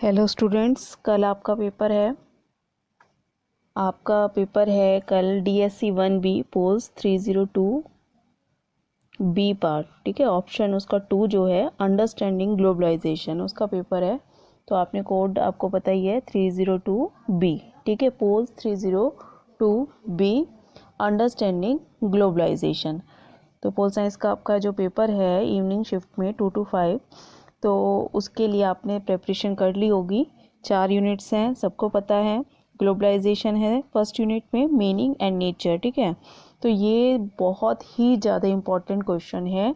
Hello students, कल आपका paper है। कल DSC 1B post 302 B part, ठीक है। ऑप्शन उसका 2 जो है अंडरस्टैंडिंग ग्लोबलाइजेशन, उसका पेपर है। तो आपने कोड आपको पता ही है 302B, ठीक है। Post 302B understanding globalisation. तो पोल साइंस का आपका जो पेपर है इवनिंग शिफ्ट में 2 to 5, तो उसके लिए आपने प्रेपरेशन कर ली होगी। 4 यूनिट्स हैं, सबको पता है। ग्लोबलाइजेशन है फर्स्ट यूनिट में, मीनिंग एंड नेचर, ठीक है। तो ये बहुत ही ज़्यादा इम्पॉर्टेंट क्वेश्चन है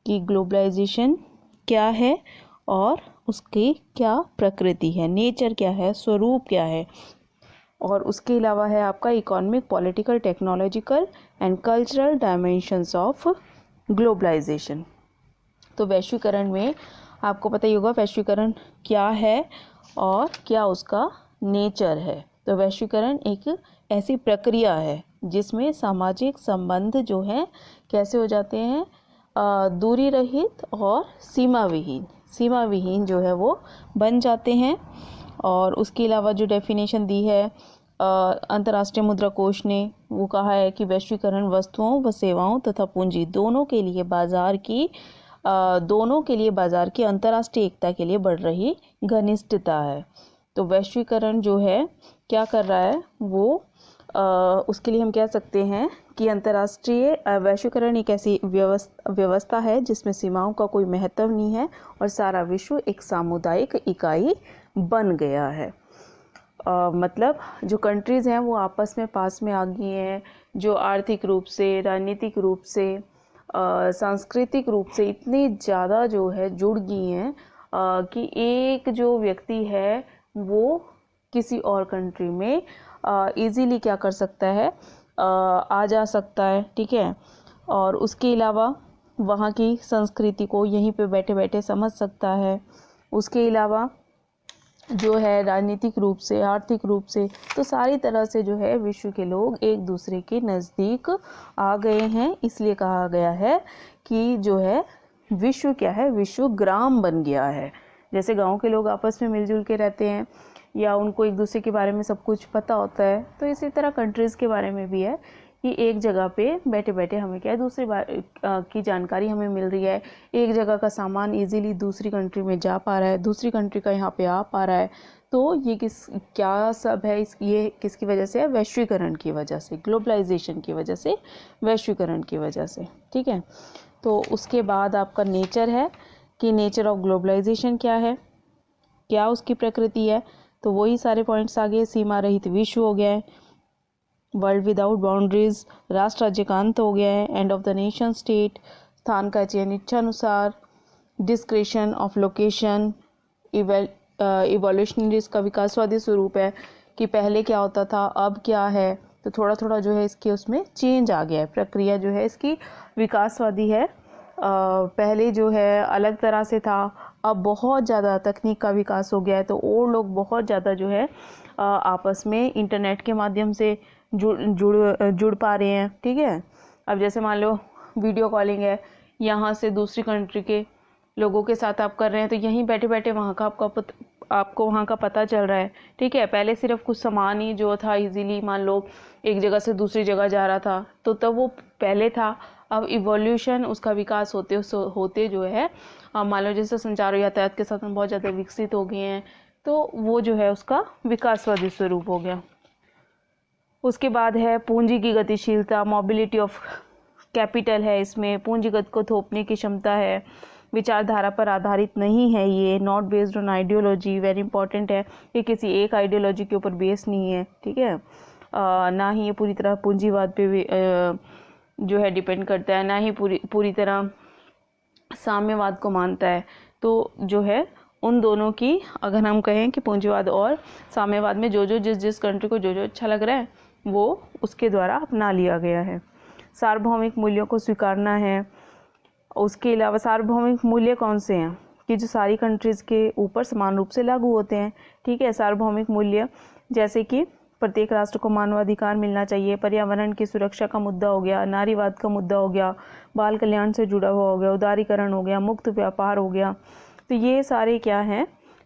कि ग्लोबलाइजेशन क्या है और उसकी क्या प्रकृति है, नेचर क्या है, स्वरूप क्या है। और उसके अलावा है आपका economic, political, technological and cultural dimensions of globalisation. तो वैश्वीकरण में आपको पता ही होगा वैश्वीकरण क्या है और क्या उसका नेचर है। तो वैश्वीकरण एक ऐसी प्रक्रिया है जिसमें सामाजिक संबंध जो है कैसे हो जाते हैं, दूरी रहित और सीमा विहीन जो है वो बन जाते हैं। और उसके अलावा जो डेफिनेशन दी है अंतर्राष्ट्रीय मुद्रा कोष ने, वो कहा है कि वैश्वीकरण वस्तुओं व सेवाओं तथा पूंजी दोनों के लिए बाजार की अंतर्राष्ट्रीय एकता के लिए बढ़ रही घनिष्ठता है। तो वैश्वीकरण जो है क्या कर रहा है वो उसके लिए हम कह सकते हैं कि अंतर्राष्ट्रीय वैश्वीकरण एक ऐसी व्यवस्था है जिसमें सीमाओं का कोई महत्व नहीं है और सारा विश्व एक सामुदायिक इकाई बन गया है। मतलब जो कंट्रीज़ हैं वो आपस में पास में आ गई हैं, जो आर्थिक रूप से, राजनीतिक रूप से, सांस्कृतिक रूप से इतनी ज़्यादा जो है जुड़ गई हैं कि एक जो व्यक्ति है वो किसी और कंट्री में इजीली क्या कर सकता है, आ जा सकता है, ठीक है। और उसके अलावा वहाँ की संस्कृति को यहीं पे बैठे बैठे समझ सकता है। उसके अलावा जो है राजनीतिक रूप से, आर्थिक रूप से, तो सारी तरह से जो है विश्व के लोग एक दूसरे के नज़दीक आ गए हैं। इसलिए कहा गया है कि जो है विश्व क्या है, विश्व ग्राम बन गया है। जैसे गांव के लोग आपस में मिलजुल के रहते हैं या उनको एक दूसरे के बारे में सब कुछ पता होता है, तो इसी तरह कंट्रीज़ के बारे में भी है कि एक जगह पे बैठे बैठे हमें क्या है दूसरी की जानकारी हमें मिल रही है। एक जगह का सामान इजीली दूसरी कंट्री में जा पा रहा है, दूसरी कंट्री का यहाँ पे आ पा रहा है। तो ये क्या सब है, ये किसकी वजह से है? वैश्वीकरण की वजह से, ग्लोबलाइजेशन की वजह से, वैश्वीकरण की वजह से, ठीक है। तो उसके बाद आपका नेचर है कि नेचर ऑफ ग्लोबलाइजेशन क्या है, क्या उसकी प्रकृति है। तो वही सारे पॉइंट्स आगे, सीमा रहित विश्व हो गया है, वर्ल्ड विदाउट बाउंड्रीज, राष्ट्र राज्य का अंत हो गया है, end of the nation state, स्थान का चयन इच्छानुसार, डिस्क्रिशन ऑफ लोकेशन, इवोल्यूशनरी, इसका विकासवादी स्वरूप है कि पहले क्या होता था अब क्या है। तो थोड़ा थोड़ा जो है इसके उसमें चेंज आ गया है, प्रक्रिया जो है इसकी विकासवादी है। पहले जो है अलग तरह से था, अब बहुत ज़्यादा तकनीक का विकास हो गया है, तो और लोग बहुत ज़्यादा जो है आपस में इंटरनेट के माध्यम से जुड़ पा रहे हैं, ठीक है। अब जैसे मान लो वीडियो कॉलिंग है, यहाँ से दूसरी कंट्री के लोगों के साथ आप कर रहे हैं, तो यहीं बैठे बैठे वहाँ का आपको वहाँ का पता चल रहा है, ठीक है। पहले सिर्फ कुछ सामान ही जो था इजीली मान लो एक जगह से दूसरी जगह जा रहा था, तो तब वो पहले था। अब इवोल्यूशन, उसका विकास होते जो है मान लो जैसे संचार और यातायात के साथ हम बहुत ज़्यादा विकसित हो गए हैं, तो वो जो है उसका विकासवादी स्वरूप हो गया। उसके बाद है पूंजी की गतिशीलता, मोबिलिटी ऑफ कैपिटल है, इसमें पूंजीगत को थोपने की क्षमता है, विचारधारा पर आधारित नहीं है, ये not based on ideology, very important है, ये किसी एक आइडियोलॉजी के ऊपर बेस नहीं है, ठीक है। ना ही ये पूरी तरह पूंजीवाद पे जो है डिपेंड करता है, ना ही पूरी तरह साम्यवाद को मानता है। तो जो है उन दोनों की, अगर हम कहें कि पूंजीवाद और साम्यवाद में जो जिस कंट्री को जो अच्छा लग रहा है वो उसके द्वारा अपना लिया गया है। सार्वभौमिक मूल्यों को स्वीकारना है। उसके अलावा सार्वभौमिक मूल्य कौन से हैं कि जो सारी कंट्रीज़ के ऊपर समान रूप से लागू होते हैं, ठीक है। सार्वभौमिक मूल्य जैसे कि प्रत्येक राष्ट्र को मानवाधिकार मिलना चाहिए, पर्यावरण की सुरक्षा का मुद्दा हो गया, नारीवाद का मुद्दा हो गया, बाल कल्याण से जुड़ा हुआ हो गया, उदारीकरण हो गया, मुक्त व्यापार हो गया। तो ये सारे क्या हैं,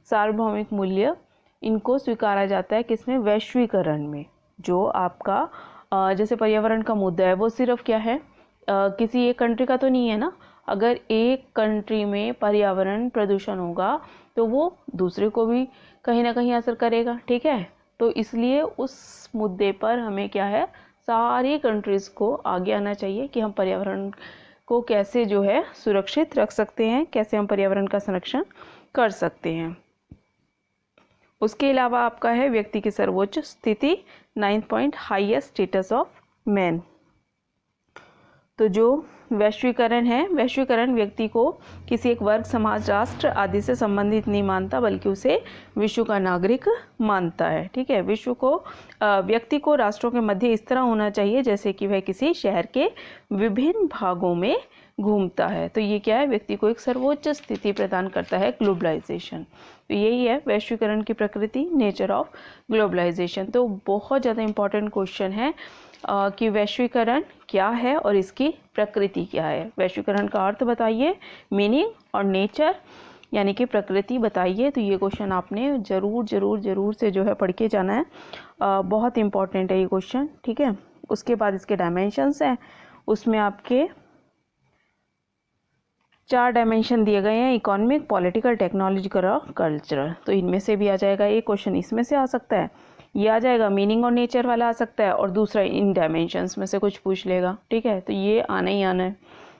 सार्वभौमिक मूल्य, इनको स्वीकारा जाता है किसमें, वैश्वीकरण में। जो आपका जैसे पर्यावरण का मुद्दा है वो सिर्फ क्या है, किसी एक कंट्री का तो नहीं है ना। अगर एक कंट्री में पर्यावरण प्रदूषण होगा तो वो दूसरे को भी कहीं ना कहीं असर करेगा, ठीक है। तो इसलिए उस मुद्दे पर हमें क्या है, सारी कंट्रीज़ को आगे आना चाहिए कि हम पर्यावरण को कैसे जो है सुरक्षित रख सकते हैं, कैसे हम पर्यावरण का संरक्षण कर सकते हैं। उसके अलावा आपका है व्यक्ति की सर्वोच्च स्थिति, 9th point, highest status of man. तो जो वैश्वीकरण है, वैश्वीकरण व्यक्ति को किसी एक वर्ग, समाज, राष्ट्र आदि से संबंधित नहीं मानता, बल्कि उसे विश्व का नागरिक मानता है, ठीक है। विश्व को व्यक्ति को राष्ट्रों के मध्य इस तरह होना चाहिए जैसे कि वह किसी शहर के विभिन्न भागों में घूमता है। तो ये क्या है, व्यक्ति को एक सर्वोच्च स्थिति प्रदान करता है ग्लोबलाइजेशन। तो यही है वैश्वीकरण की प्रकृति, नेचर ऑफ ग्लोबलाइजेशन। तो बहुत ज़्यादा इंपॉर्टेंट क्वेश्चन है कि वैश्वीकरण क्या है और इसकी प्रकृति क्या है। वैश्वीकरण का अर्थ बताइए, मीनिंग, और नेचर यानी कि प्रकृति बताइए। तो ये क्वेश्चन आपने ज़रूर से जो है पढ़ के जाना है, बहुत इंपॉर्टेंट है ये क्वेश्चन, ठीक है। उसके बाद इसके डायमेंशंस हैं, उसमें आपके 4 डायमेंशन दिए गए हैं, इकोनॉमिक, पॉलिटिकल, टेक्नोलॉजिकल और कल्चरल। तो इनमें से भी आ जाएगा एक क्वेश्चन, इसमें से आ सकता है, ये आ जाएगा, मीनिंग और नेचर वाला आ सकता है, और दूसरा इन डायमेंशंस में से कुछ पूछ लेगा, ठीक है। तो ये आना ही आना है।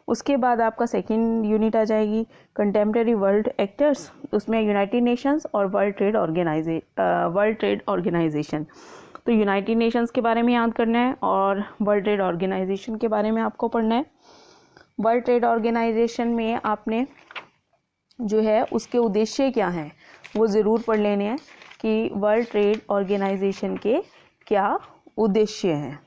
उसके बाद आपका सेकंड यूनिट आ जाएगी कंटेम्प्रेरी वर्ल्ड एक्टर्स, उसमें यूनाइटेड नेशंस और वर्ल्ड ट्रेड ऑर्गेनाइजेशन। तो यूनाइटेड नेशंस के बारे में याद करना है और वर्ल्ड ट्रेड ऑर्गेनाइजेशन के बारे में आपको पढ़ना है। वर्ल्ड ट्रेड ऑर्गेनाइजेशन में आपने जो है उसके उद्देश्य क्या हैं वो ज़रूर पढ़ लेने हैं कि वर्ल्ड ट्रेड ऑर्गेनाइजेशन के क्या उद्देश्य हैं,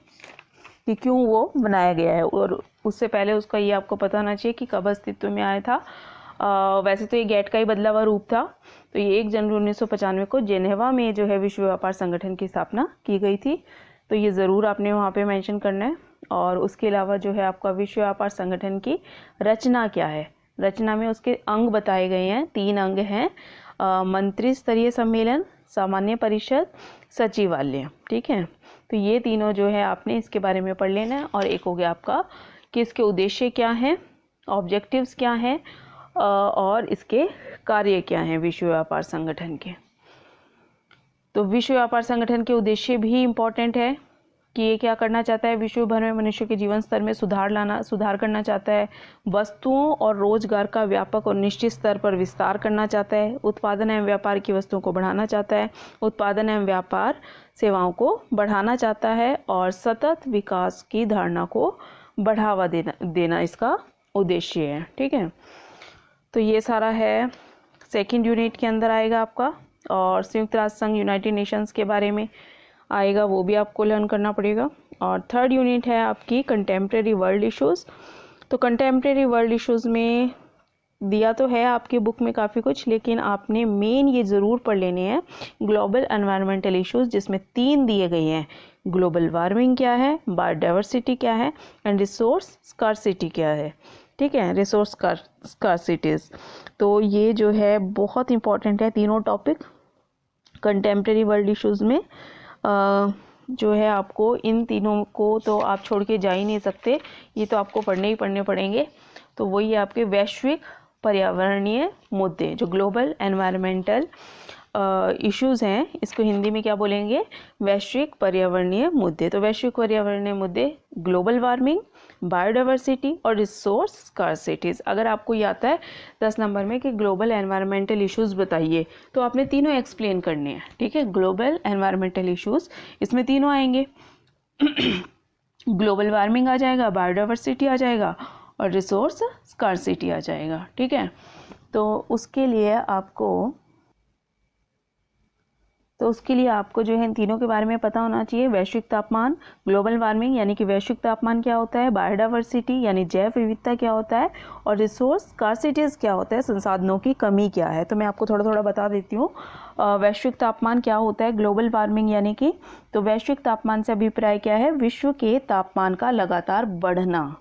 कि क्यों वो बनाया गया है। और उससे पहले उसका ये आपको पता होना चाहिए कि कब अस्तित्व में आया था। वैसे तो ये गेट का ही बदला हुआ रूप था। तो ये 1 जनवरी 1995 को जेनेवा में जो है विश्व व्यापार संगठन की स्थापना की गई थी। तो ये ज़रूर आपने वहाँ पे मेंशन करना है। और उसके अलावा जो है आपका विश्व व्यापार संगठन की रचना क्या है, रचना में उसके अंग बताए गए हैं, 3 अंग हैं, मंत्री स्तरीय सम्मेलन, सामान्य परिषद, सचिवालय, ठीक है। तो ये तीनों जो है आपने इसके बारे में पढ़ लेना है। और एक हो गया आपका कि इसके उद्देश्य क्या हैं, ऑब्जेक्टिव्स क्या हैं और इसके कार्य क्या हैं विश्व व्यापार संगठन के। तो विश्व व्यापार संगठन के उद्देश्य भी इम्पोर्टेंट है कि ये क्या करना चाहता है, विश्व भर में मनुष्य के जीवन स्तर में सुधार करना चाहता है, वस्तुओं और रोजगार का व्यापक और निश्चित स्तर पर विस्तार करना चाहता है, उत्पादन एवं व्यापार की वस्तुओं को बढ़ाना चाहता है, उत्पादन एवं व्यापार सेवाओं को बढ़ाना चाहता है, और सतत विकास की धारणा को बढ़ावा देना इसका उद्देश्य है, ठीक है। तो ये सारा है सेकेंड यूनिट के अंदर आएगा आपका। और संयुक्त राष्ट्र संघ, यूनाइटेड नेशंस के बारे में आएगा, वो भी आपको लर्न करना पड़ेगा। और थर्ड यूनिट है आपकी कंटेम्प्रेरी वर्ल्ड इश्यूज़। तो कंटेम्प्रेरी वर्ल्ड इश्यूज़ में दिया तो है आपके बुक में काफ़ी कुछ, लेकिन आपने मेन ये ज़रूर पढ़ लेने हैं ग्लोबल एनवायरमेंटल इश्यूज़, जिसमें 3 दिए गए हैं, ग्लोबल वार्मिंग क्या है, बायोडाइवर्सिटी क्या है, एंड रिसोर्स स्कार्सिटी क्या है, ठीक है, रिसोर्स स्कार्सिटीज़। तो ये जो है बहुत इंपॉर्टेंट है तीनों टॉपिक कंटेम्प्रेरी वर्ल्ड इश्यूज़ में। जो है आपको इन तीनों को तो आप छोड़ के जा ही नहीं सकते, ये तो आपको पढ़ने ही पड़ेंगे। तो वही आपके वैश्विक पर्यावरणीय मुद्दे, जो ग्लोबल एनवायरमेंटल इश्यूज़ हैं, इसको हिंदी में क्या बोलेंगे, वैश्विक पर्यावरणीय मुद्दे। तो वैश्विक पर्यावरणीय मुद्दे ग्लोबल वार्मिंग, बायोडाइवर्सिटी और रिसोर्स स्कार्सिटीज़। अगर आपको ये आता है 10 नंबर में कि ग्लोबल एनवायरमेंटल इश्यूज़ बताइए, तो आपने तीनों एक्सप्लेन करने हैं, ठीक है। ग्लोबल एनवायरमेंटल इश्यूज़, इसमें तीनों आएंगे ग्लोबल वार्मिंग आ जाएगा, बायोडाइवर्सिटी आ जाएगा और रिसोर्स स्कार्सिटी आ जाएगा, ठीक है। तो उसके लिए आपको जो है इन तीनों के बारे में पता होना चाहिए। वैश्विक तापमान, ग्लोबल वार्मिंग यानी कि वैश्विक तापमान क्या होता है, बायोडाइवर्सिटी यानी जैव विविधता क्या होता है, और रिसोर्स स्कार्सिटीज़ क्या होता है, संसाधनों की कमी क्या है। तो मैं आपको थोड़ा बता देती हूँ। वैश्विक तापमान क्या होता है, ग्लोबल वार्मिंग यानी कि, तो वैश्विक तापमान से अभिप्राय क्या है, विश्व के तापमान का लगातार बढ़ना,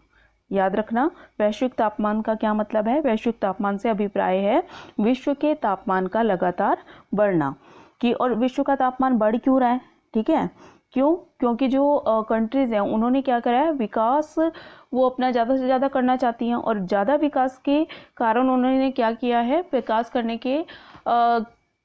याद रखना, वैश्विक तापमान का क्या मतलब है? वैश्विक तापमान से अभिप्राय है विश्व के तापमान का लगातार बढ़ना। कि और विश्व का तापमान बढ़ क्यों रहा है? ठीक है, क्यों? क्योंकि जो कंट्रीज़ हैं उन्होंने क्या करा है, विकास वो अपना ज़्यादा से ज़्यादा करना चाहती हैं, और ज़्यादा विकास के कारण उन्होंने क्या किया है, विकास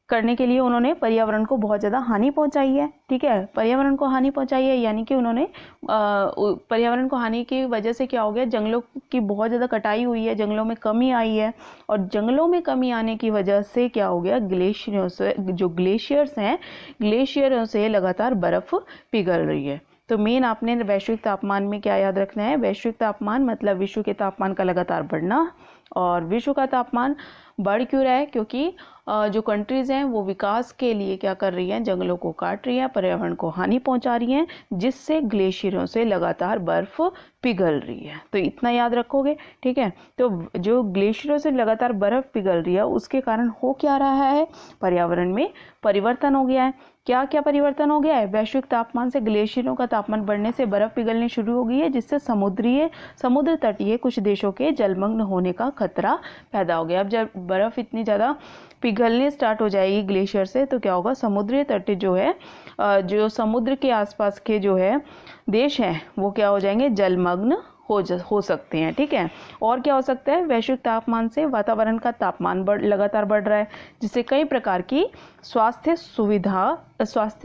करने के लिए उन्होंने पर्यावरण को बहुत ज़्यादा हानि पहुंचाई है। ठीक है, पर्यावरण को हानि पहुंचाई है, यानी कि उन्होंने पर्यावरण को हानि की वजह से क्या हो गया, जंगलों की बहुत ज़्यादा कटाई हुई है, जंगलों में कमी आई है, और जंगलों में कमी आने की वजह से क्या हो गया, ग्लेशियरों से, जो ग्लेशियर्स हैं, ग्लेशियरों से लगातार बर्फ़ पिघल रही है। तो मेन आपने वैश्विक तापमान में क्या याद रखना है? वैश्विक तापमान मतलब विश्व के तापमान का लगातार बढ़ना। और विश्व का तापमान बढ़ क्यों रहा है? क्योंकि जो कंट्रीज़ हैं वो विकास के लिए क्या कर रही हैं, जंगलों को काट रही हैं, पर्यावरण को हानि पहुंचा रही हैं, जिससे ग्लेशियरों से लगातार बर्फ पिघल रही है। तो इतना याद रखोगे। ठीक है, तो जो ग्लेशियरों से लगातार बर्फ पिघल रही है उसके कारण हो क्या रहा है, पर्यावरण में परिवर्तन हो गया है। क्या क्या परिवर्तन हो गया है? वैश्विक तापमान से ग्लेशियरों का तापमान बढ़ने से बर्फ पिघलनी शुरू हो गई है, जिससे समुद्र तटीय कुछ देशों के जलमग्न होने का खतरा पैदा हो गया। अब जब बर्फ इतनी ज़्यादा पिघलने स्टार्ट हो जाएगी ग्लेशियर से, तो क्या होगा, समुद्री तट जो है, जो समुद्र के आसपास के जो है देश हैं वो क्या हो जाएंगे, जलमग्न हो सकते हैं। ठीक है, और क्या हो सकता है, वैश्विक तापमान से वातावरण का तापमान लगातार बढ़ रहा है, जिससे कई प्रकार की स्वास्थ्य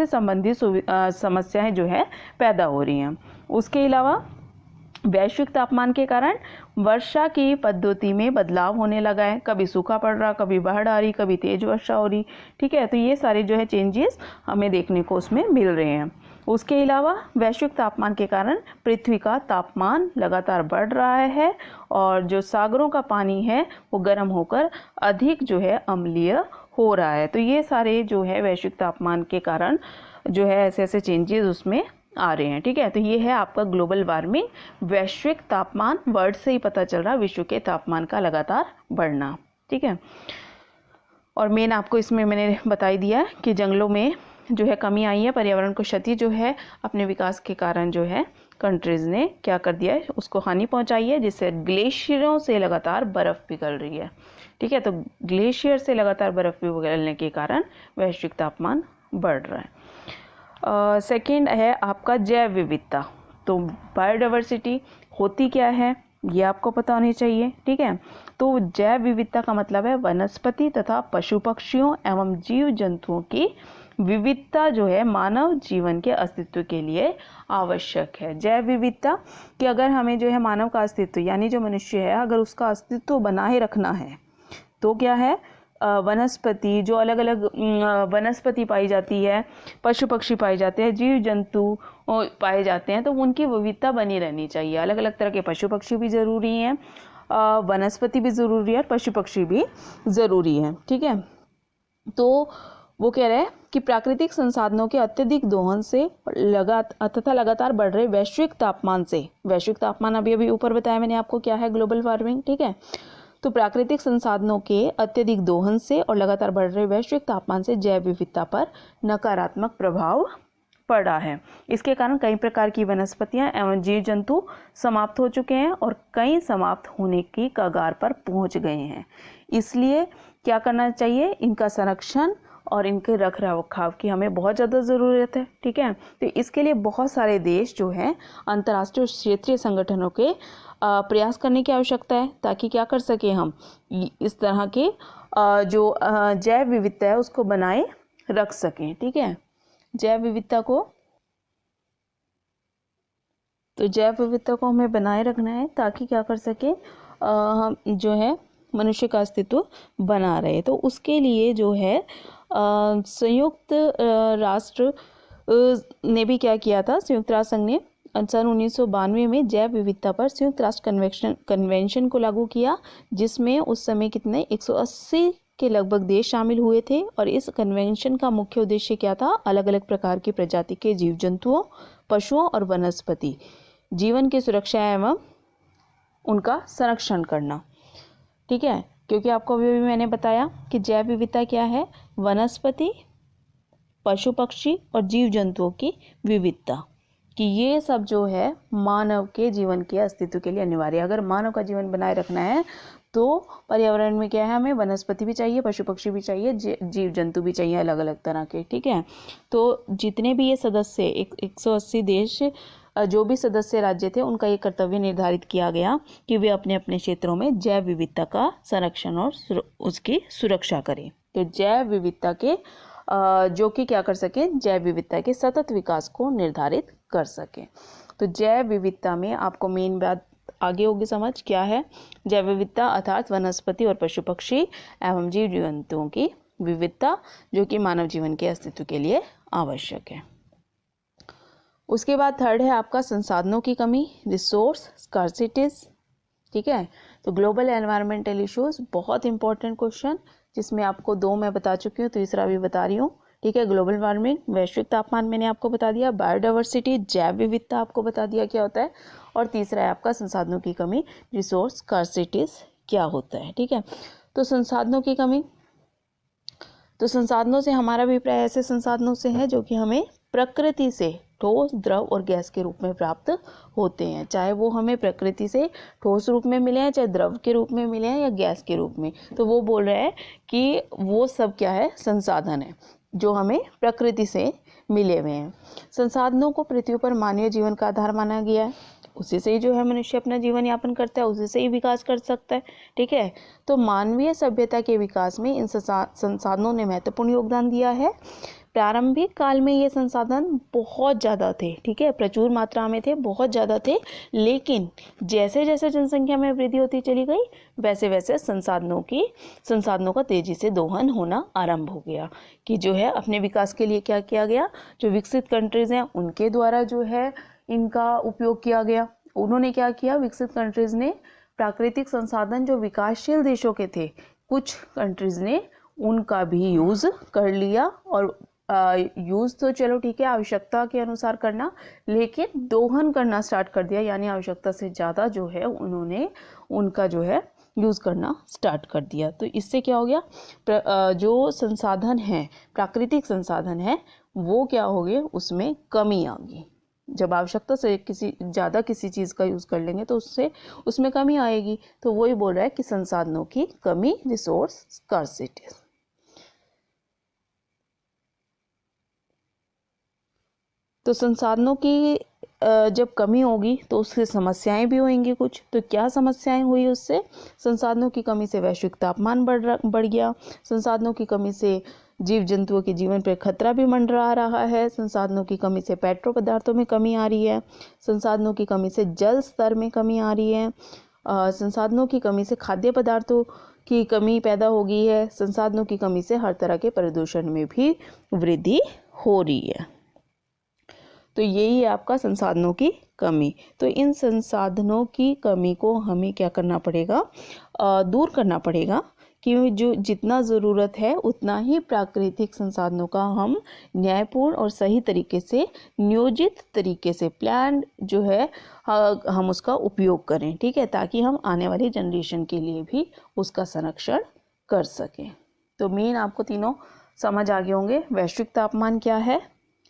संबंधी समस्याएं जो है पैदा हो रही हैं। उसके अलावा वैश्विक तापमान के कारण वर्षा की पद्धति में बदलाव होने लगा है, कभी सूखा पड़ रहा, कभी बाढ़ आ रही, कभी तेज वर्षा हो रही। ठीक है, तो ये सारे जो है चेंजेस हमें देखने को उसमें मिल रहे हैं। उसके अलावा वैश्विक तापमान के कारण पृथ्वी का तापमान लगातार बढ़ रहा है, और जो सागरों का पानी है वो गर्म होकर अधिक जो है अम्लीय हो रहा है। तो ये सारे जो है वैश्विक तापमान के कारण जो है ऐसे ऐसे चेंजेस उसमें आ रहे हैं। ठीक है, तो ये है आपका ग्लोबल वार्मिंग, वैश्विक तापमान, वर्ड से ही पता चल रहा विश्व के तापमान का लगातार बढ़ना। ठीक है, और मेन आपको इसमें मैंने बता ही दिया कि जंगलों में जो है कमी आई है, पर्यावरण को क्षति जो है अपने विकास के कारण जो है कंट्रीज़ ने क्या कर दिया है, उसको हानि पहुंचाई है, जिससे ग्लेशियरों से लगातार बर्फ़ पिघल रही है। ठीक है, तो ग्लेशियर से लगातार बर्फ़ पिघलने के कारण वैश्विक तापमान बढ़ रहा है। सेकेंड है आपका जैव विविधता। तो बायोडाइवर्सिटी होती क्या है ये आपको पता होनी चाहिए। ठीक है, तो जैव विविधता का मतलब है वनस्पति तथा पशु पक्षियों एवं जीव जंतुओं की विविधता जो है मानव जीवन के अस्तित्व के लिए आवश्यक है। जैव विविधता कि अगर हमें जो है मानव का अस्तित्व यानी जो मनुष्य है अगर उसका अस्तित्व बनाए रखना है तो क्या है, वनस्पति, जो अलग अलग वनस्पति पाई जाती है, पशु पक्षी पाए जाते हैं, जीव जंतु पाए जाते हैं, तो उनकी विविधता बनी रहनी चाहिए। अलग अलग तरह के पशु पक्षी भी ज़रूरी हैं, वनस्पति भी ज़रूरी है और पशु पक्षी भी ज़रूरी है। ठीक है, तो वो कह रहे हैं कि प्राकृतिक संसाधनों के अत्यधिक दोहन से तथा लगातार बढ़ रहे वैश्विक तापमान से, वैश्विक तापमान अभी ऊपर बताया मैंने आपको क्या है, ग्लोबल वार्मिंग। ठीक है, तो प्राकृतिक संसाधनों के अत्यधिक दोहन से और लगातार बढ़ रहे वैश्विक तापमान से जैव विविधता पर नकारात्मक प्रभाव पड़ा है। इसके कारण कई प्रकार की वनस्पतियां एवं जीव जंतु समाप्त हो चुके हैं और कई समाप्त होने की कगार पर पहुंच गए हैं। इसलिए क्या करना चाहिए, इनका संरक्षण और इनके रख रखाव की हमें बहुत ज़्यादा ज़रूरत है। ठीक है, तो इसके लिए बहुत सारे देश जो हैं अंतर्राष्ट्रीय और क्षेत्रीय संगठनों के प्रयास करने की आवश्यकता है, ताकि क्या कर सके हम इस तरह के जो जैव विविधता है उसको बनाए रख सकें। ठीक है, जैव विविधता को हमें बनाए रखना है ताकि क्या कर सके, हम जो है मनुष्य का अस्तित्व बना रहे। तो उसके लिए जो है संयुक्त राष्ट्र ने भी क्या किया था, संयुक्त राष्ट्र संघ ने सन 1992 में जैव विविधता पर संयुक्त राष्ट्र कन्वेंशन को लागू किया, जिसमें उस समय कितने 180 के लगभग देश शामिल हुए थे। और इस कन्वेंशन का मुख्य उद्देश्य क्या था, अलग अलग प्रकार की प्रजाति के जीव जंतुओं, पशुओं और वनस्पति जीवन की सुरक्षा एवं उनका संरक्षण करना। ठीक है, क्योंकि आपको अभी मैंने बताया कि जैव विविधता क्या है, वनस्पति, पशु पक्षी और जीव जंतुओं की विविधता। कि ये सब जो है मानव के जीवन के अस्तित्व के लिए अनिवार्य है। अगर मानव का जीवन बनाए रखना है तो पर्यावरण में क्या है, हमें वनस्पति भी चाहिए, पशु पक्षी भी चाहिए, जीव जंतु भी चाहिए अलग अलग तरह के, ठीक है। तो जितने भी ये सदस्य 180 देश जो भी सदस्य राज्य थे, उनका ये कर्तव्य निर्धारित किया गया कि वे अपने अपने क्षेत्रों में जैव विविधता का संरक्षण और उसकी सुरक्षा करें। तो जैव विविधता के जो कि क्या कर सकें, जैव विविधता के सतत विकास को निर्धारित कर सकें। तो जैव विविधता में आपको मेन बात आगे होगी समझ, क्या है जैव विविधता, अर्थात वनस्पति और पशु पक्षी एवं जीव जंतुओं की विविधता जो कि मानव जीवन के अस्तित्व के लिए आवश्यक है। उसके बाद थर्ड है आपका संसाधनों की कमी, रिसोर्स स्कार्सिटीज, ठीक है। तो ग्लोबल एनवायरमेंटल इश्यूज बहुत इंपॉर्टेंट क्वेश्चन, जिसमें आपको 2 मैं बता चुकी हूँ, तीसरा भी बता रही हूँ, ठीक है। ग्लोबल वार्मिंग वैश्विक तापमान मैंने आपको बता दिया, बायोडाइवर्सिटी जैव विविधता आपको बता दिया क्या होता है, और तीसरा है आपका संसाधनों की कमी, रिसोर्स स्कार्सिटीज क्या होता है, ठीक है। तो संसाधनों की कमी, तो संसाधनों से हमारा अभिप्राय ऐसे संसाधनों से है जो कि हमें प्रकृति से ठोस, द्रव और गैस के रूप में प्राप्त होते हैं, चाहे वो हमें प्रकृति से ठोस रूप में मिले हैं, चाहे द्रव के रूप में मिले हैं या गैस के रूप में। तो वो बोल रहा है कि वो सब क्या है, संसाधन है जो हमें प्रकृति से मिले हुए हैं। संसाधनों को पृथ्वी पर मानवीय जीवन का आधार माना गया है, उसी से ही जो है मनुष्य अपना जीवन यापन करता है, उसी से ही विकास कर सकता है, ठीक है। तो मानवीय सभ्यता के विकास में इन संसाधनों ने महत्वपूर्ण योगदान दिया है। प्रारंभिक काल में ये संसाधन बहुत ज़्यादा थे, ठीक है, प्रचुर मात्रा में थे, बहुत ज़्यादा थे, लेकिन जैसे जैसे जनसंख्या में वृद्धि होती चली गई वैसे वैसे संसाधनों का तेज़ी से दोहन होना आरंभ हो गया, कि जो है अपने विकास के लिए क्या किया गया, जो विकसित कंट्रीज़ हैं उनके द्वारा जो है इनका उपयोग किया गया। उन्होंने क्या किया, विकसित कंट्रीज़ ने प्राकृतिक संसाधन जो विकासशील देशों के थे, कुछ कंट्रीज़ ने उनका भी यूज़ कर लिया, और यूज़ तो चलो ठीक है आवश्यकता के अनुसार करना, लेकिन दोहन करना स्टार्ट कर दिया, यानी आवश्यकता से ज़्यादा जो है उन्होंने उनका जो है यूज़ करना स्टार्ट कर दिया। तो इससे क्या हो गया, जो संसाधन है, प्राकृतिक संसाधन है, वो क्या हो गए, उसमें कमी आ गई। जब आवश्यकता से ज़्यादा किसी चीज़ का यूज़ कर लेंगे तो उसमें कमी आएगी। तो वही बोल रहा है कि संसाधनों की कमी, रिसोर्स स्कार्सिटी। तो संसाधनों की जब कमी होगी तो उससे समस्याएं भी होंगी कुछ। तो क्या समस्याएं हुई उससे, संसाधनों की कमी से वैश्विक तापमान बढ़ गया, संसाधनों की कमी से जीव जंतुओं के जीवन पर खतरा भी मंडरा रहा है, संसाधनों की कमी से पेट्रो पदार्थों में कमी आ रही है, संसाधनों की कमी से जल स्तर में कमी आ रही है, संसाधनों की कमी से खाद्य पदार्थों की कमी पैदा हो गई है, संसाधनों की कमी से हर तरह के प्रदूषण में भी वृद्धि हो रही है। तो यही है आपका संसाधनों की कमी। तो इन संसाधनों की कमी को हमें क्या करना पड़ेगा, दूर करना पड़ेगा, कि जो जितना ज़रूरत है उतना ही प्राकृतिक संसाधनों का हम न्यायपूर्ण और सही तरीके से, नियोजित तरीके से, प्लान जो है हम उसका उपयोग करें, ठीक है, ताकि हम आने वाली जनरेशन के लिए भी उसका संरक्षण कर सकें। तो मेन आपको तीनों समझ आ गए होंगे, वैश्विक तापमान क्या है,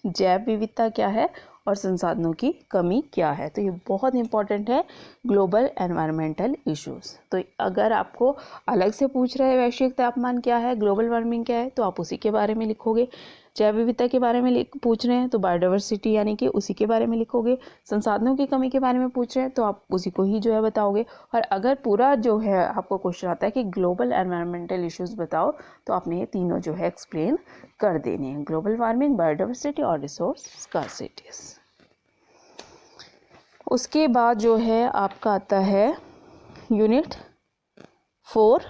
जैव विविधता क्या है, और संसाधनों की कमी क्या है। तो ये बहुत इंपॉर्टेंट है, ग्लोबल एनवायरमेंटल इश्यूज। तो अगर आपको अलग से पूछ रहे हैं वैश्विक तापमान क्या है, ग्लोबल वार्मिंग क्या है, तो आप उसी के बारे में लिखोगे। जैव विविधता के बारे में पूछ रहे हैं तो बायोडाइवर्सिटी यानी कि उसी के बारे में लिखोगे। संसाधनों की कमी के बारे में पूछ रहे हैं तो आप उसी को ही जो है बताओगे। और अगर पूरा जो है आपको क्वेश्चन आता है कि ग्लोबल एनवायरमेंटल इश्यूज बताओ, तो आपने ये तीनों जो है एक्सप्लेन कर देने हैं, ग्लोबल वार्मिंग, बायोडाइवर्सिटी और रिसोर्स स्कार्सिटीज। उसके बाद जो है आपका आता है यूनिट 4।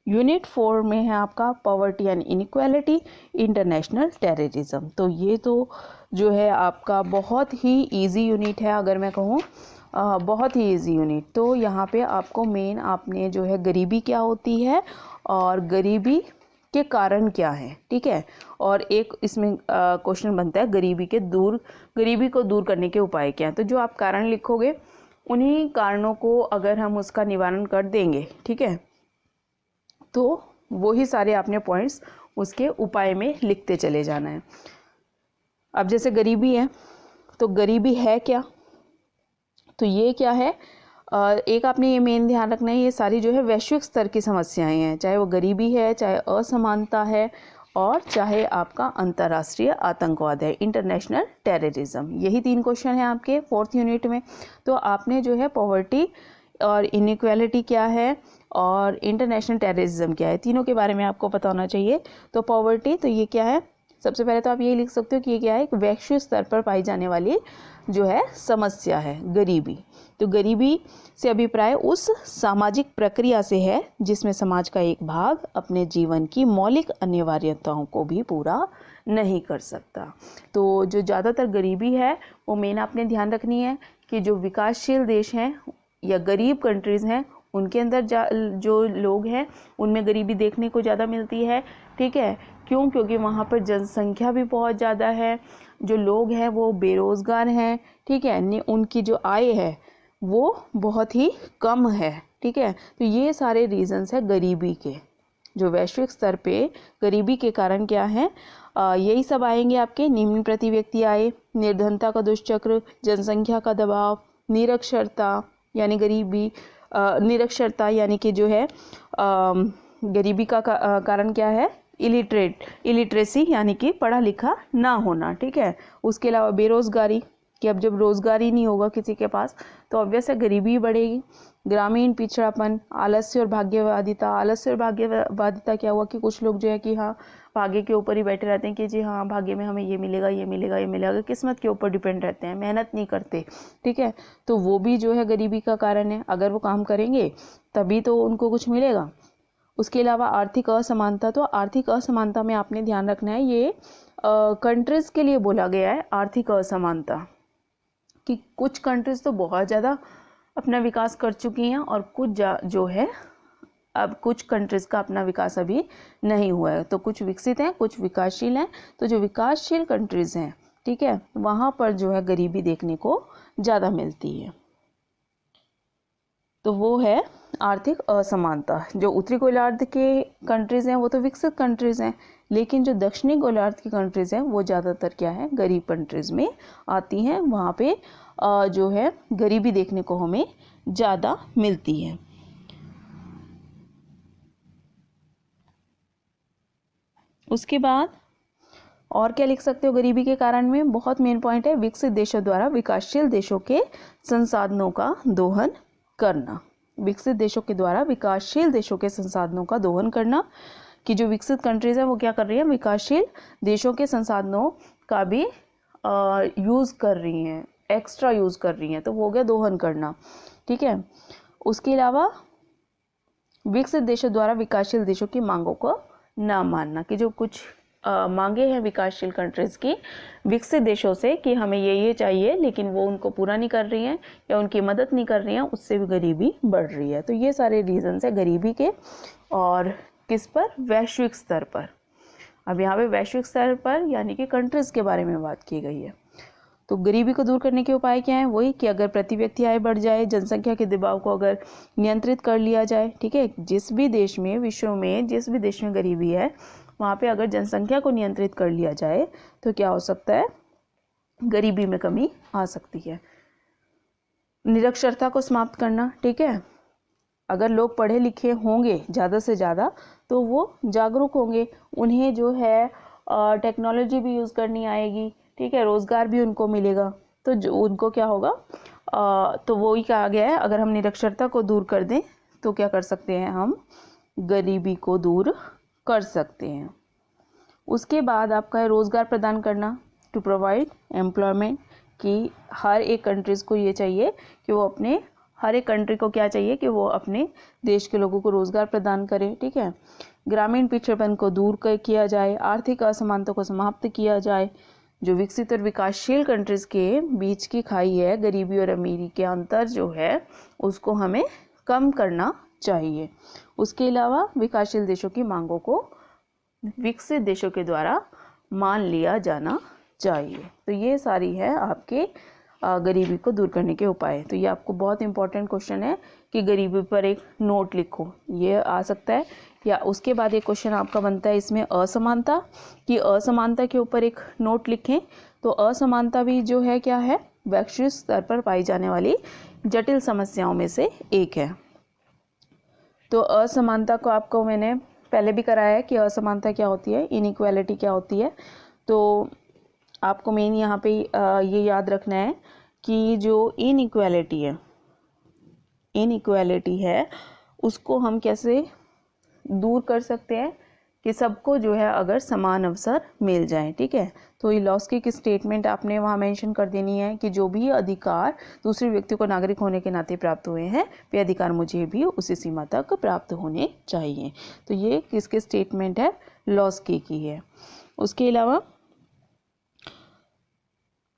यूनिट 4 में है आपका poverty and inequality, international terrorism. तो ये तो जो है आपका बहुत ही इजी यूनिट है, अगर मैं कहूँ बहुत ही इजी यूनिट। तो यहाँ पे आपको मेन आपने जो है गरीबी क्या होती है और गरीबी के कारण क्या है, ठीक है, और एक इसमें क्वेश्चन बनता है गरीबी को दूर करने के उपाय क्या हैं। तो जो आप कारण लिखोगे उन्हीं कारणों को अगर हम उसका निवारण कर देंगे, ठीक है, तो वही सारे आपने पॉइंट्स उसके उपाय में लिखते चले जाना है। अब जैसे गरीबी है तो गरीबी है क्या, तो ये क्या है, एक आपने ये मेन ध्यान रखना है, ये सारी जो है वैश्विक स्तर की समस्याएं हैं, चाहे वो गरीबी है, चाहे असमानता है, और चाहे आपका अंतर्राष्ट्रीय आतंकवाद है, इंटरनेशनल टेररिज्म। यही 3 क्वेश्चन हैं आपके 4th यूनिट में। तो आपने जो है पॉवर्टी और इनइक्वालिटी क्या है और इंटरनेशनल टेररिज्म क्या है, तीनों के बारे में आपको पता होना चाहिए। तो पॉवर्टी, तो ये क्या है, सबसे पहले तो आप यही लिख सकते हो कि ये क्या है, एक वैश्विक स्तर पर पाई जाने वाली जो है समस्या है, गरीबी। तो गरीबी से अभिप्राय उस सामाजिक प्रक्रिया से है जिसमें समाज का एक भाग अपने जीवन की मौलिक अनिवार्यताओं को भी पूरा नहीं कर सकता। तो जो ज़्यादातर गरीबी है वो मेन आपने ध्यान रखनी है कि जो विकासशील देश हैं या गरीब कंट्रीज़ हैं उनके अंदर जो लोग हैं उनमें गरीबी देखने को ज़्यादा मिलती है। ठीक है, क्यों? क्योंकि वहाँ पर जनसंख्या भी बहुत ज़्यादा है, जो लोग हैं वो बेरोज़गार हैं। ठीक है, उनकी जो आय है वो बहुत ही कम है। ठीक है, तो ये सारे रीजंस है गरीबी के, जो वैश्विक स्तर पे गरीबी के कारण क्या है, यही सब आएंगे आपके, निम्न प्रति व्यक्ति आय, निर्धनता का दुष्चक्र, जनसंख्या का दबाव, निरक्षरता यानी गरीबी, निरक्षरता यानी कि जो है गरीबी का कारण क्या है, इलिटरेसी यानी कि पढ़ा लिखा ना होना। ठीक है, उसके अलावा बेरोजगारी, कि अब जब रोजगार ही नहीं होगा किसी के पास तो ऑब्वियस है गरीबी बढ़ेगी। ग्रामीण पिछड़ापन, आलस्य और भाग्यवादिता। आलस्य और भाग्यवादिता क्या हुआ कि कुछ लोग जो है कि हाँ भाग्य के ऊपर ही बैठे रहते हैं कि जी हाँ भाग्य में हमें ये मिलेगा, ये मिलेगा, ये मिलेगा, किस्मत के ऊपर डिपेंड रहते हैं, मेहनत नहीं करते। ठीक है, तो वो भी जो है गरीबी का कारण है, अगर वो काम करेंगे तभी तो उनको कुछ मिलेगा। उसके अलावा आर्थिक असमानता, तो आर्थिक असमानता में आपने ध्यान रखना है, ये कंट्रीज़ के लिए बोला गया है आर्थिक असमानता, कि कुछ कंट्रीज़ तो बहुत ज़्यादा अपना विकास कर चुकी हैं और कुछ जो है अब कुछ कंट्रीज़ का अपना विकास अभी नहीं हुआ है। तो कुछ विकसित हैं, कुछ विकासशील हैं। तो जो विकासशील कंट्रीज़ हैं, ठीक है, वहाँ पर जो है गरीबी देखने को ज़्यादा मिलती है। तो वो है आर्थिक असमानता। जो उत्तरी गोलार्ध के कंट्रीज़ हैं वो तो विकसित कंट्रीज़ हैं, लेकिन जो दक्षिणी गोलार्ध की कंट्रीज़ हैं वो ज़्यादातर क्या है, गरीब कंट्रीज़ में आती हैं। वहाँ पे जो है गरीबी देखने को हमें ज़्यादा मिलती है। उसके बाद और क्या लिख सकते हो गरीबी के कारण में, बहुत मेन पॉइंट है, विकसित देशों द्वारा विकासशील देशों के संसाधनों का दोहन करना। विकसित देशों के द्वारा विकासशील देशों के संसाधनों का दोहन करना, कि जो विकसित कंट्रीज है वो क्या कर रही है, विकासशील देशों के संसाधनों का भी यूज़ कर रही हैं, एक्स्ट्रा यूज़ कर रही हैं, तो वो हो गया दोहन करना। ठीक है, उसके अलावा विकसित देशों द्वारा विकासशील देशों की मांगों को ना मानना, कि जो कुछ मांगे हैं विकासशील कंट्रीज़ की विकसित देशों से कि हमें ये चाहिए, लेकिन वो उनको पूरा नहीं कर रही हैं या उनकी मदद नहीं कर रही हैं, उससे भी गरीबी बढ़ रही है। तो ये सारे रीजंस है गरीबी के, और किस पर, वैश्विक स्तर पर। अब यहाँ पे वैश्विक स्तर पर यानी कि कंट्रीज़ के बारे में बात की गई है। तो गरीबी को दूर करने के उपाय क्या हैं, वही कि अगर प्रति व्यक्ति आय बढ़ जाए, जनसंख्या के दबाव को अगर नियंत्रित कर लिया जाए। ठीक है, जिस भी देश में, विश्व में जिस भी देश में गरीबी है वहाँ पे अगर जनसंख्या को नियंत्रित कर लिया जाए तो क्या हो सकता है, गरीबी में कमी आ सकती है। निरक्षरता को समाप्त करना। ठीक है, अगर लोग पढ़े लिखे होंगे ज़्यादा से ज़्यादा तो वो जागरूक होंगे, उन्हें जो है टेक्नोलॉजी भी यूज़ करनी आएगी। ठीक है, रोज़गार भी उनको मिलेगा, तो जो उनको क्या होगा, तो वो ही कहा गया है, अगर हम निरक्षरता को दूर कर दें तो क्या कर सकते हैं, हम गरीबी को दूर कर सकते हैं। उसके बाद आपका है रोज़गार प्रदान करना, टू प्रोवाइड एम्प्लॉयमेंट, कि हर एक कंट्रीज़ को ये चाहिए कि वो अपने, हर एक कंट्री को क्या चाहिए कि वो अपने देश के लोगों को रोज़गार प्रदान करे। ठीक है, ग्रामीण पिछड़ेपन को दूर किया जाए, आर्थिक असमानता को समाप्त किया जाए, जो विकसित और विकासशील कंट्रीज़ के बीच की खाई है, गरीबी और अमीरी के अंतर जो है उसको हमें कम करना चाहिए। उसके अलावा विकासशील देशों की मांगों को विकसित देशों के द्वारा मान लिया जाना चाहिए। तो ये सारी है आपके गरीबी को दूर करने के उपाय। तो ये आपको बहुत इंपॉर्टेंट क्वेश्चन है कि गरीबी पर एक नोट लिखो, ये आ सकता है या उसके बाद एक क्वेश्चन आपका बनता है इसमें असमानता, कि असमानता के ऊपर एक नोट लिखें। तो असमानता भी जो है क्या है, वैश्विक स्तर पर पाई जाने वाली जटिल समस्याओं में से एक है। तो असमानता को आपको मैंने पहले भी कराया है कि असमानता क्या होती है, इनइक्वालिटी क्या होती है। तो आपको मेन यहाँ पे ये याद रखना है कि जो इनइक्वालिटी है उसको हम कैसे दूर कर सकते हैं, कि सबको जो है अगर समान अवसर मिल जाए। ठीक है, तो ये लॉस्की की स्टेटमेंट आपने वहाँ मेंशन कर देनी है कि जो भी अधिकार दूसरे व्यक्ति को नागरिक होने के नाते प्राप्त हुए हैं वे अधिकार मुझे भी उसी सीमा तक प्राप्त होने चाहिए। तो ये किसके स्टेटमेंट है, लॉस्की की है। उसके अलावा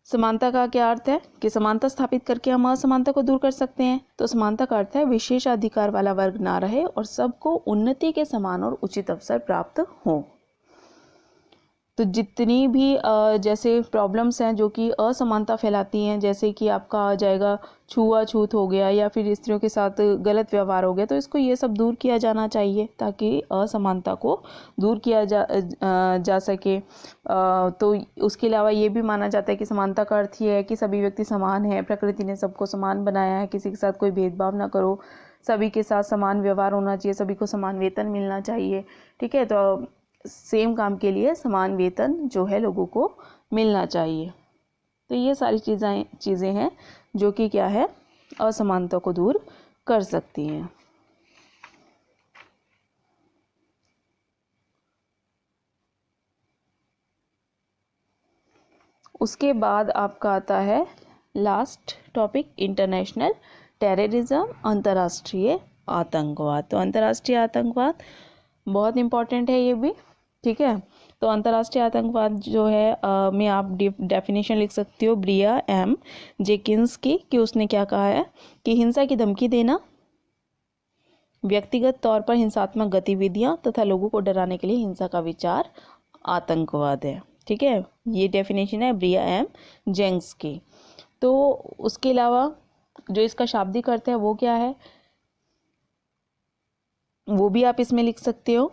समानता का क्या अर्थ है, कि समानता स्थापित करके हम असमानता को दूर कर सकते हैं। तो समानता का अर्थ है विशेष अधिकार वाला वर्ग ना रहे और सबको उन्नति के समान और उचित अवसर प्राप्त हो। तो जितनी भी जैसे प्रॉब्लम्स हैं जो कि असमानता फैलाती हैं, जैसे कि आपका आ जाएगा छुआछूत हो गया या फिर स्त्रियों के साथ गलत व्यवहार हो गया, तो इसको ये सब दूर किया जाना चाहिए ताकि असमानता को दूर किया जा सके। तो उसके अलावा ये भी माना जाता है कि समानता का अर्थ ये है कि सभी व्यक्ति समान है, प्रकृति ने सबको समान बनाया है, किसी के साथ कोई भेदभाव ना करो, सभी के साथ समान व्यवहार होना चाहिए, सभी को समान वेतन मिलना चाहिए। ठीक है, तो सेम काम के लिए समान वेतन जो है लोगों को मिलना चाहिए। तो ये सारी चीज़ें हैं जो कि क्या है, असमानता को दूर कर सकती हैं। उसके बाद आपका आता है लास्ट टॉपिक, इंटरनेशनल टेररिज्म, अंतर्राष्ट्रीय आतंकवाद। तो अंतर्राष्ट्रीय आतंकवाद बहुत इम्पॉर्टेंट है ये भी। ठीक है, तो अंतर्राष्ट्रीय आतंकवाद जो है में आप डेफिनेशन लिख सकते हो ब्रिया एम जेकिंस की, कि उसने क्या कहा है कि हिंसा की धमकी देना, व्यक्तिगत तौर पर हिंसात्मक गतिविधियां तथा लोगों को डराने के लिए हिंसा का विचार आतंकवाद है। ठीक है, ये डेफिनेशन है ब्रिया एम जेंग्स की। तो उसके अलावा जो इसका शाब्दिक अर्थ है वो क्या है, वो भी आप इसमें लिख सकते हो।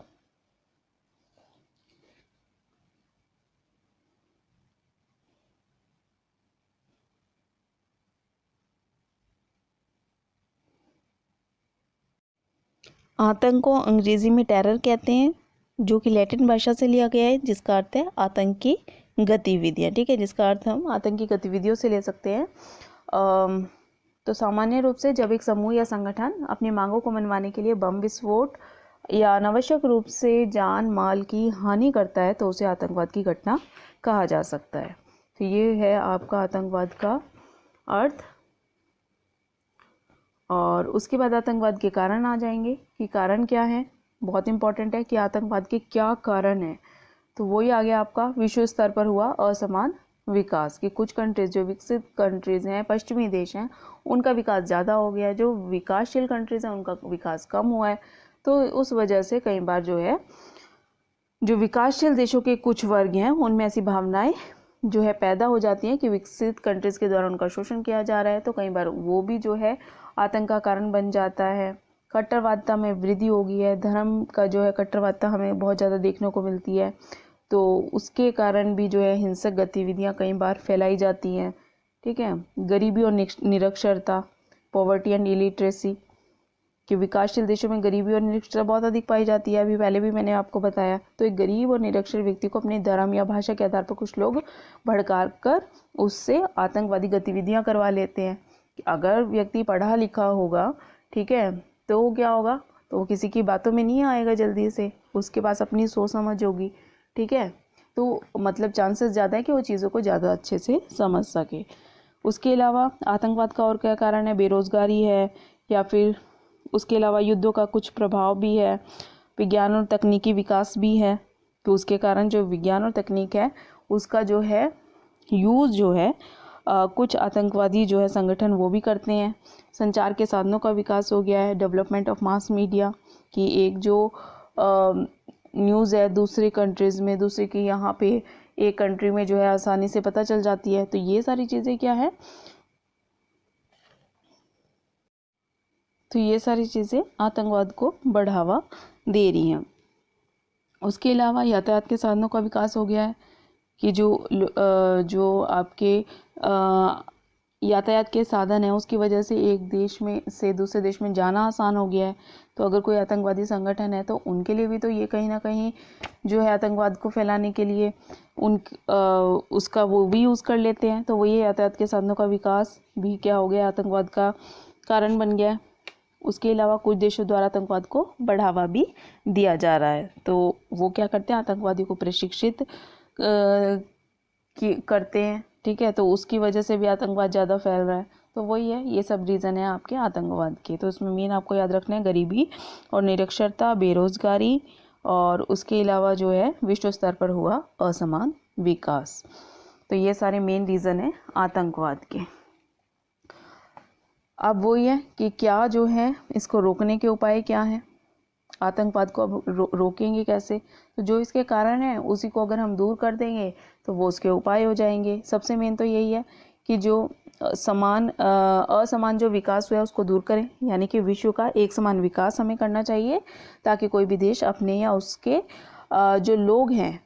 आतंक को अंग्रेजी में टेरर कहते हैं, जो कि लैटिन भाषा से लिया गया है, जिसका अर्थ है आतंकी गतिविधियां। ठीक है, जिसका अर्थ हम आतंकी गतिविधियों से ले सकते हैं। तो सामान्य रूप से जब एक समूह या संगठन अपनी मांगों को मनवाने के लिए बम विस्फोट या अनावश्यक रूप से जान माल की हानि करता है तो उसे आतंकवाद की घटना कहा जा सकता है। तो ये है आपका आतंकवाद का अर्थ। और उसके बाद आतंकवाद के कारण आ जाएंगे कि कारण क्या है, बहुत इंपॉर्टेंट है कि आतंकवाद के क्या कारण है। तो वही आ गया आपका विश्व स्तर पर हुआ असमान विकास, कि कुछ कंट्रीज जो विकसित कंट्रीज हैं, पश्चिमी देश हैं, उनका विकास ज़्यादा हो गया है, जो विकासशील कंट्रीज हैं उनका विकास कम हुआ है। तो उस वजह से कई बार जो है जो विकासशील देशों के कुछ वर्ग हैं उनमें ऐसी भावनाएं जो है पैदा हो जाती हैं कि विकसित कंट्रीज के द्वारा उनका शोषण किया जा रहा है। तो कई बार वो भी जो है आतंक का कारण बन जाता है। कट्टरवादता में वृद्धि हो गई है, धर्म का जो है कट्टरवादता हमें बहुत ज़्यादा देखने को मिलती है, तो उसके कारण भी जो है हिंसक गतिविधियां कई बार फैलाई जाती हैं। ठीक है, गरीबी और निरक्षरता, पॉवर्टी एंड इलिटरेसी, कि विकासशील देशों में गरीबी और निरक्षरता बहुत अधिक पाई जाती है, अभी पहले भी मैंने आपको बताया। तो एक गरीब और निरक्षर व्यक्ति को अपने धर्म या भाषा के आधार पर कुछ लोग भड़का कर उससे आतंकवादी गतिविधियां करवा लेते हैं। अगर व्यक्ति पढ़ा लिखा होगा, ठीक है, तो क्या होगा, तो वो किसी की बातों में नहीं आएगा जल्दी से, उसके पास अपनी सोच समझ होगी। ठीक है, तो मतलब चांसेस ज़्यादा है कि वो चीज़ों को ज़्यादा अच्छे से समझ सके। उसके अलावा आतंकवाद का और क्या कारण है, बेरोजगारी है, या फिर उसके अलावा युद्धों का कुछ प्रभाव भी है, विज्ञान और तकनीकी विकास भी है, तो उसके कारण जो विज्ञान और तकनीक है उसका जो है यूज़ जो है कुछ आतंकवादी जो है संगठन वो भी करते हैं। संचार के साधनों का विकास हो गया है, डेवलपमेंट ऑफ मास मीडिया, कि एक जो न्यूज़ है दूसरी कंट्रीज़ में, दूसरे की यहाँ पे एक कंट्री में जो है आसानी से पता चल जाती है। तो ये सारी चीज़ें क्या है, तो ये सारी चीज़ें आतंकवाद को बढ़ावा दे रही हैं। उसके अलावा यातायात के साधनों का विकास हो गया है कि जो आपके यातायात के साधन है उसकी वजह से एक देश में से दूसरे देश में जाना आसान हो गया है। तो अगर कोई आतंकवादी संगठन है तो उनके लिए भी तो ये कहीं ना कहीं जो है आतंकवाद को फैलाने के लिए उसका वो भी यूज़ कर लेते हैं। तो वही यातायात के साधनों का विकास भी क्या हो गया, आतंकवाद का कारण बन गया है। उसके अलावा कुछ देशों द्वारा आतंकवाद को बढ़ावा भी दिया जा रहा है। तो वो क्या करते हैं, आतंकवादियों को प्रशिक्षित करते हैं। ठीक है, तो उसकी वजह से भी आतंकवाद ज़्यादा फैल रहा है। तो वही है, ये सब रीज़न है आपके आतंकवाद के। तो इसमें मेन आपको याद रखना है गरीबी और निरक्षरता, बेरोजगारी, और उसके अलावा जो है विश्व स्तर पर हुआ असमान विकास। तो ये सारे मेन रीज़न है आतंकवाद के। अब वही है कि क्या जो है इसको रोकने के उपाय क्या हैं, आतंकवाद को अब रोकेंगे कैसे। तो जो इसके कारण है उसी को अगर हम दूर कर देंगे तो वो उसके उपाय हो जाएंगे। सबसे मेन तो यही है कि जो असमान जो विकास हुआ है उसको दूर करें, यानी कि विश्व का एक समान विकास हमें करना चाहिए ताकि कोई भी देश अपने या उसके जो लोग हैं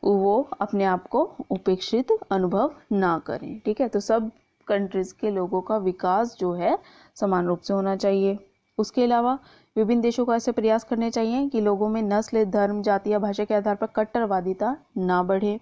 वो अपने आप को उपेक्षित अनुभव ना करें। ठीक है, तो सब कंट्रीज़ के लोगों का विकास जो है समान रूप से होना चाहिए। उसके अलावा विभिन्न देशों को ऐसे प्रयास करने चाहिए कि लोगों में नस्ल, धर्म, जाति या भाषा के आधार पर कट्टरवादिता ना बढ़े।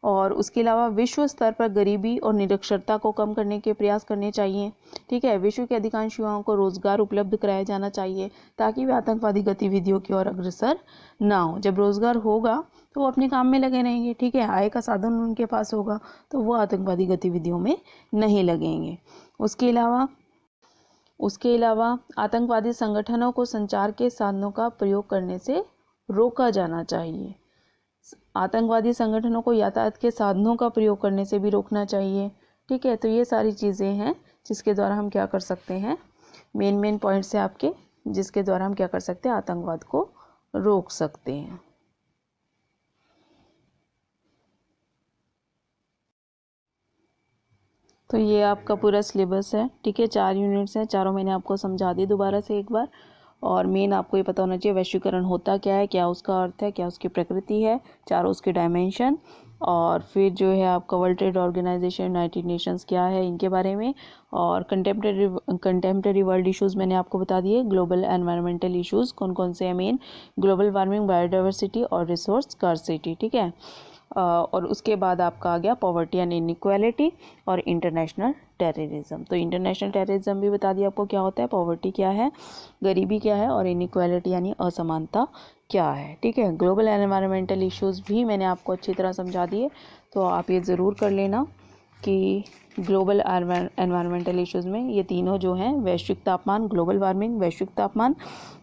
और उसके अलावा विश्व स्तर पर गरीबी और निरक्षरता को कम करने के प्रयास करने चाहिए। ठीक है, विश्व के अधिकांश युवाओं को रोजगार उपलब्ध कराया जाना चाहिए ताकि वे आतंकवादी गतिविधियों की ओर अग्रसर ना हो। जब रोजगार होगा तो वो अपने काम में लगे रहेंगे। ठीक है, आय का साधन उनके पास होगा तो वो आतंकवादी गतिविधियों में नहीं लगेंगे। उसके अलावा आतंकवादी संगठनों को संचार के साधनों का प्रयोग करने से रोका जाना चाहिए। आतंकवादी संगठनों को यातायात के साधनों का प्रयोग करने से भी रोकना चाहिए। ठीक है, तो ये सारी चीज़ें हैं जिसके द्वारा हम क्या कर सकते हैं, मेन पॉइंट्स है आपके जिसके द्वारा हम क्या कर सकते हैं, आतंकवाद को रोक सकते हैं। तो ये आपका पूरा सिलेबस है। ठीक है, 4 यूनिट्स हैं, चारों मैंने आपको समझा दी दोबारा से एक बार। और मेन आपको ये पता होना चाहिए वैश्वीकरण होता क्या है, क्या उसका अर्थ है, क्या उसकी प्रकृति है, चारों उसके डायमेंशन, और फिर जो है आपका World Trade Organisation, United Nations क्या है इनके बारे में, और कंटेम्प्रेरी वर्ल्ड इश्यूज़ मैंने आपको बता दिए। ग्लोबल एनवायरमेंटल इश्यूज़ कौन कौन से हैं, मेन ग्लोबल वार्मिंग, बायोडाइवर्सिटी और रिसोर्स स्कार्सिटी। ठीक है, और उसके बाद आपका आ गया पॉवर्टी एंड इनइक्वालिटी और इंटरनेशनल टेररिज्म। तो इंटरनेशनल टेररिज्म भी बता दिया आपको क्या होता है, पॉवर्टी क्या है, गरीबी क्या है, और इनइक्वालिटी यानी असमानता क्या है। ठीक है, ग्लोबल एनवायरमेंटल इश्यूज़ भी मैंने आपको अच्छी तरह समझा दिए। तो आप ये ज़रूर कर लेना कि ग्लोबल एनवायरमेंटल इश्यूज़ में ये तीनों जो हैं, वैश्विक तापमान, ग्लोबल वार्मिंग, वैश्विक तापमान,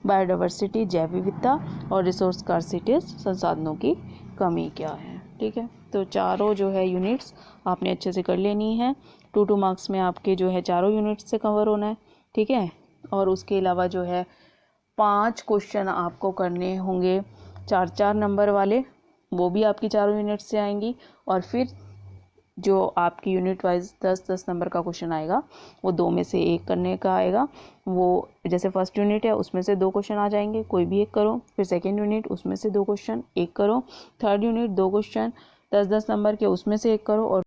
बायोडाइवर्सिटी, जैव विविधता, और रिसोर्स स्कार्सिटीज, संसाधनों की कमी क्या है। ठीक है, तो चारों जो है यूनिट्स आपने अच्छे से कर लेनी है। 2 मार्क्स में आपके जो है चारों यूनिट्स से कवर होना है। ठीक है, और उसके अलावा जो है 5 क्वेश्चन आपको करने होंगे 4-4 नंबर वाले, वो भी आपकी चारों यूनिट्स से आएंगी। और फिर जो आपकी यूनिट वाइज 10-10 नंबर का क्वेश्चन आएगा वो 2 में से 1 करने का आएगा। वो जैसे फर्स्ट यूनिट है उसमें से 2 क्वेश्चन आ जाएंगे, कोई भी एक करो। फिर सेकेंड यूनिट उसमें से 2 क्वेश्चन, 1 करो। थर्ड यूनिट 2 क्वेश्चन 10-10 नंबर के, उसमें से 1 करो।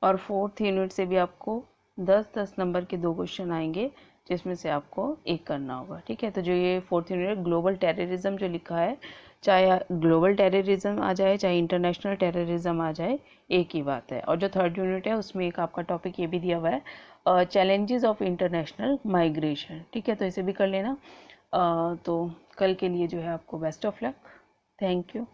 और फोर्थ यूनिट से भी आपको 10-10 नंबर के 2 क्वेश्चन आएंगे जिसमें से आपको 1 करना होगा। ठीक है, तो जो ये फोर्थ यूनिट ग्लोबल टेररिज्म जो लिखा है, चाहे ग्लोबल टेररिज्म आ जाए चाहे इंटरनेशनल टेररिज्म आ जाए, एक ही बात है। और जो थर्ड यूनिट है उसमें एक आपका टॉपिक ये भी दिया हुआ है, चैलेंजेस ऑफ इंटरनेशनल माइग्रेशन। ठीक है, तो इसे भी कर लेना। तो कल के लिए जो है आपको best of luck. Thank you.